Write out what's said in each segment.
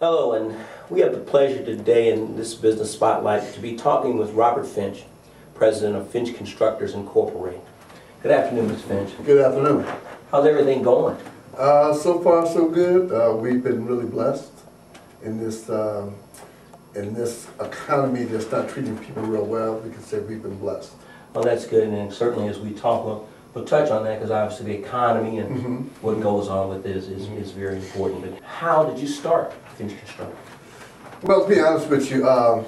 Hello, and we have the pleasure today in this business spotlight to be talking with Robert Finch, president of Finch Constructors Incorporated. Good afternoon, Mr. Finch. Good afternoon. How's everything going? So far, so good. We've been really blessed in this economy that's not treating people real well. We can say we've been blessed. Well, that's good, and certainly as we talk, we'll touch on that because obviously the economy and what goes on with this is very important. But how did you start Finch Constructors? Well, to be honest with you, I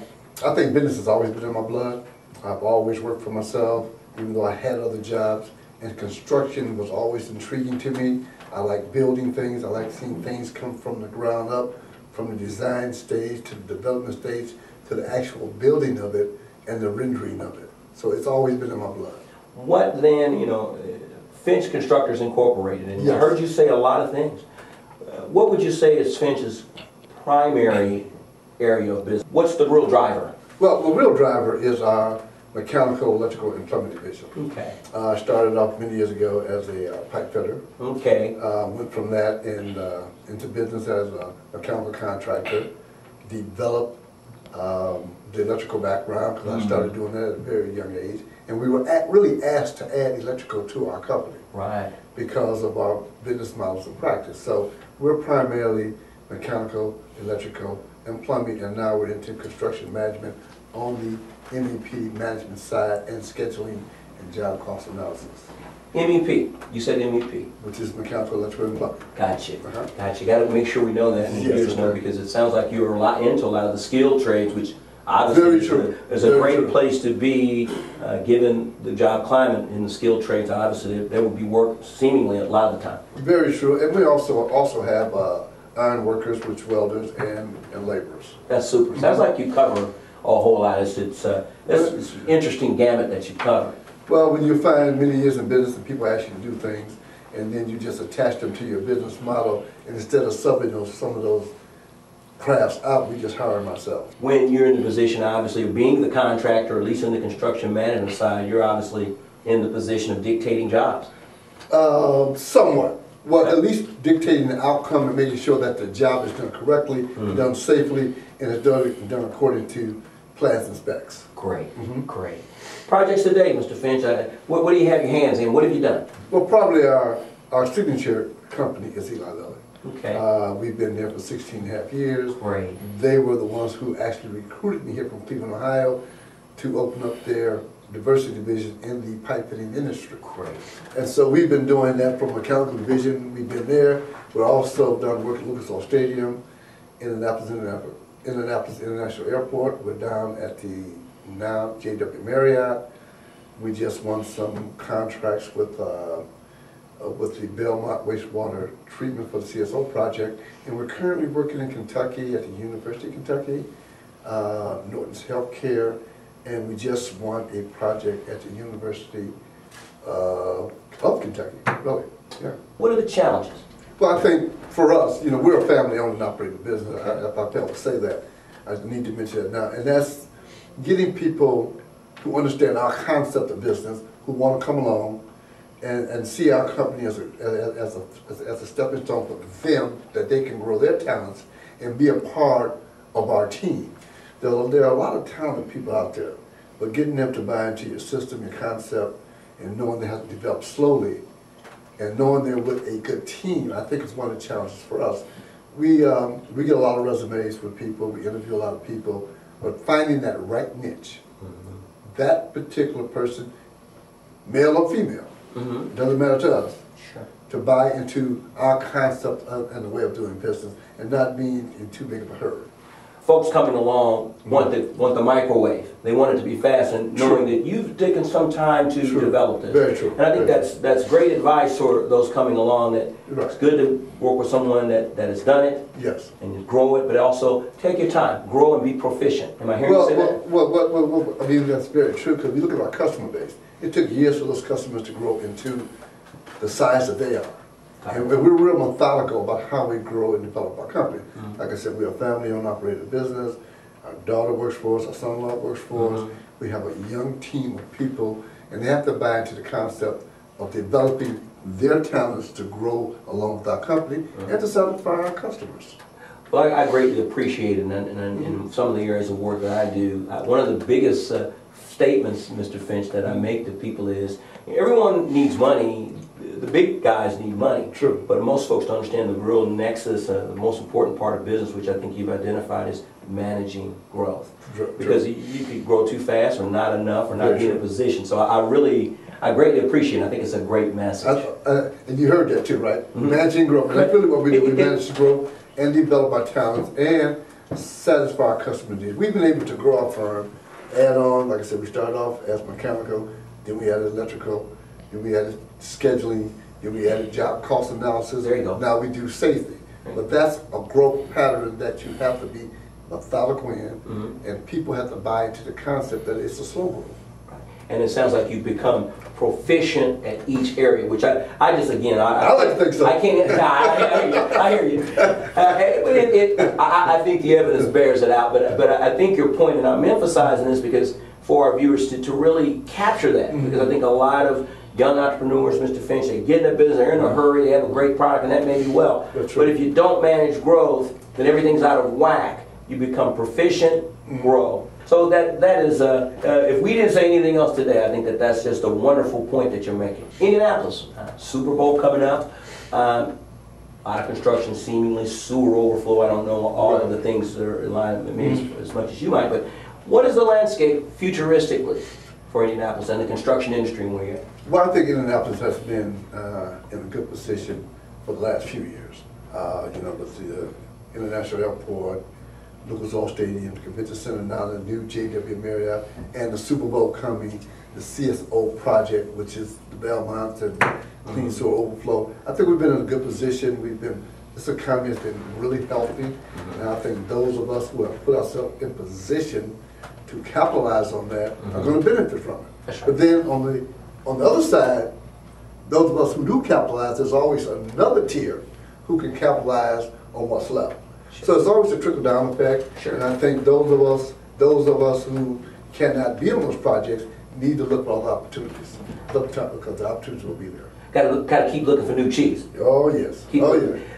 think business has always been in my blood. I've always worked for myself, even though I had other jobs, and construction was always intriguing to me. I like building things. I like seeing things come from the ground up, from the design stage to the development stage to the actual building of it and the rendering of it. So it's always been in my blood. What then, Finch Constructors Incorporated, and yes. I heard you say a lot of things. What would you say is Finch's primary area of business? What's the real driver? Well, the real driver is our mechanical, electrical, and plumbing division. Okay. I started off many years ago as a pipe fitter. Okay. Went from that into business as a mechanical contractor. Developed the electrical background because I started doing that at a very young age. And we were really asked to add electrical to our company. Right. Because of our business models and practice. So we're primarily mechanical, electrical, and plumbing, and now we're into construction management on the MEP management side and scheduling and job cost analysis. MEP, you said MEP. Which is mechanical, electrical, and plumbing. Gotcha. Gotcha. Got to make sure we know that and viewers know, because it sounds like you're into a lot of the skilled trades, which obviously is a great place to be, given the job climate in the skilled trades. Obviously, there will be work seemingly a lot of the time. Very true, and we also have iron workers, which welders and laborers. That's super. Sounds like you cover a whole lot. It's an interesting gamut that you cover. Well, when you find many years in business and people ask you to do things, and then you just attach them to your business model, and instead of subbing some of those crafts out, we just hire them ourselves. When you're in the position, obviously, of being the contractor, or at least in the construction management side, you're obviously in the position of dictating jobs. Somewhat. Well, at least dictating the outcome and making sure that the job is done correctly, done safely, and it's done according to plans and specs. Great, great. Projects today, Mr. Finch, what do you have your hands in? What have you done? Well, probably our signature company is Eli Lilly. Okay. We've been there for 16 and a half years. Great. They were the ones who actually recruited me here from Cleveland, Ohio, to open up their diversity division in the pipe fitting industry. Great. And so we've been doing that from mechanical division. We've been there. We're also done work at Lucas Oil Stadium, Indianapolis International Airport. We're down at the now JW Marriott. We just won some contracts with the Belmont wastewater treatment for the CSO project, and we're currently working in Kentucky at the University of Kentucky, Norton's Healthcare, and we just won a project at the University of Kentucky. Really, yeah. What are the challenges? Well, I think for us, we're a family-owned and operated business. If I fail to say that, I need to mention that now, and that's getting people who understand our concept of business, who want to come along and see our company as a stepping stone for them, that they can grow their talents and be a part of our team. There are a lot of talented people out there, but getting them to buy into your system, your concept, and knowing they have to develop slowly, and knowing they're with a good team, I think is one of the challenges for us. We get a lot of resumes with people, we interview a lot of people, but finding that right niche, that particular person, male or female, doesn't matter to us, to buy into our concept and the way of doing business and not being in too big of a hurry. Folks coming along want the microwave. They want it to be fast, and knowing that you've taken some time to develop this. Very true. And I think that's great advice for those coming along, that it's good to work with someone that has done it. Yes. And you grow it, but also take your time, grow and be proficient. Am I hearing you say that? Well, I mean, that's very true, because we look at our customer base. It took years for those customers to grow into the size that they are. And we're real methodical about how we grow and develop our company. Like I said, we're a family-owned operated business. Our daughter works for us, our son-in-law works for us. We have a young team of people, and they have to buy into the concept of developing their talents to grow along with our company and to satisfy our customers. Well, I greatly appreciate it, and in some of the areas of work that I do, one of the biggest statements, Mr. Finch, that I make to people is, everyone needs money. The big guys need money. True. But most folks don't understand the real nexus, the most important part of business, which I think you've identified, is managing growth. True. Because you could grow too fast or not enough or not be in a position. So I greatly appreciate it. I think it's a great message. And you heard that too, right? Mm-hmm. Managing growth. And that's really what we do. We manage growth and develop our talents and satisfy our customer needs. We've been able to grow our firm, add on, like I said, we started off as mechanical, then we added electrical, then we added scheduling, then we added job cost analysis. There you go. Now we do safety. But that's a growth pattern that you have to be methodical in, and people have to buy into the concept that it's a slow growth. And it sounds like you've become proficient at each area, which I just, again, I like to think so. I can't, I hear you. I think the evidence bears it out, but I think your point, and I'm emphasizing this because for our viewers to really capture that, because I think a lot of young entrepreneurs, Mr. Finch, they get in their business, they're in a hurry, they have a great product, and that may be well. But if you don't manage growth, then everything's out of whack. You become proficient, grow. So that is, if we didn't say anything else today, I think that's just a wonderful point that you're making. Indianapolis, Super Bowl coming up. A lot of construction, seemingly sewer overflow. I don't know all of the things that are in line, maybe as much as you might, but what is the landscape futuristically for Indianapolis and the construction industry where you're at? Well, I think Indianapolis has been in a good position for the last few years. You know, with the International Airport, Lucas Oil Stadium, the Convention Center now, the new JW Marriott, and the Super Bowl coming, the CSO project, which is the Belmont and Clean Sewer Overflow. I think we've been in a good position. This economy has been really healthy, and I think those of us who have put ourselves in position to capitalize on that are going to benefit from it. Right. But then on the other side, those of us who do capitalize, there's always another tier who can capitalize on what's left. So it's always a trickle-down effect, and I think those of us who cannot be on those projects need to look for other opportunities, because the opportunities will be there. Got to keep looking for new cheese. Oh yes.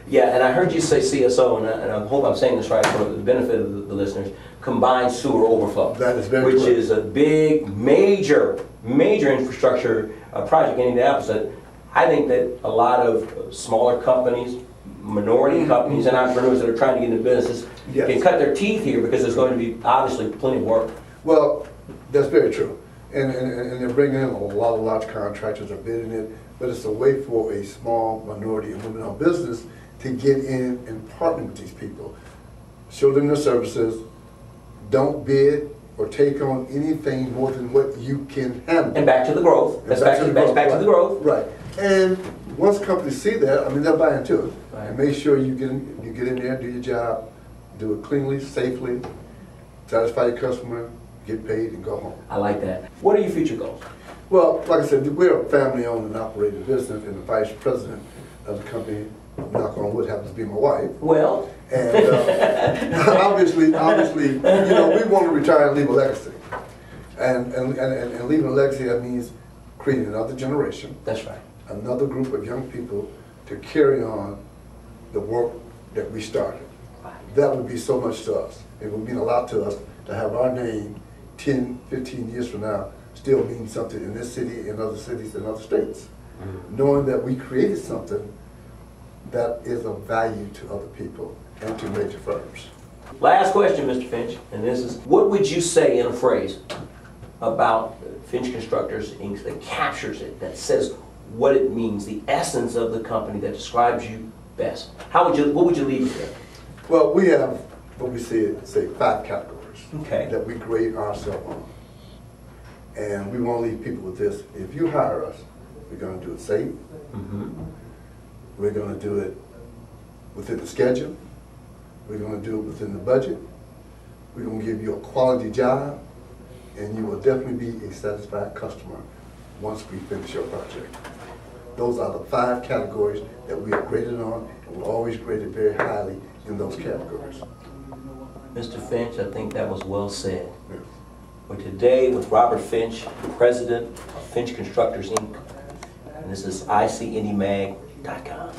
Yeah, and I heard you say CSO, and I hope I'm saying this right for the benefit of the listeners. Combined sewer overflow. That is very which correct. Is a big, major infrastructure project in Indianapolis. That I think that a lot of smaller companies, minority companies, and entrepreneurs that are trying to get into businesses can cut their teeth here, because there's going to be obviously plenty of work. Well, that's very true, and they're bringing in a lot of large contractors are bidding it, but it's a way for a small minority and women-owned business to get in and partner with these people, show them their services, don't bid or take on anything more than what you can handle. And back to the growth. That's back to the growth. Right. And once companies see that, I mean, they'll buy into it. Right. And make sure you get in there, do your job, do it cleanly, safely, satisfy your customer, get paid, and go home. I like that. What are your future goals? Well, like I said, we're a family-owned and operated business, and the vice president of the company, knock on wood, happens to be my wife. Well. And obviously, you know, we want to retire and leave a legacy. And leaving a legacy, that means creating another generation. That's right. Another group of young people to carry on the work that we started. That would be so much to us. It would mean a lot to us to have our name 10, 15 years from now still mean something in this city, in other cities, in other states. Knowing that we created something that is of value to other people and to major firms. Last question, Mr. Finch, and this is, what would you say in a phrase about Finch Constructors Inc. that captures it, that says what it means, the essence of the company that describes you best? What would you leave with? Well, we have what we say 5 categories that we grade ourselves on. And we want to leave people with this. If you hire us, we're going to do it safe. We're going to do it within the schedule. We're going to do it within the budget. We're going to give you a quality job, and you will definitely be a satisfied customer once we finish your project. Those are the 5 categories that we are graded on, and we're always graded very highly in those categories. Mr. Finch, I think that was well said. We're today with Robert Finch, President of Finch Constructors Inc. And this is ICIndyMag.com.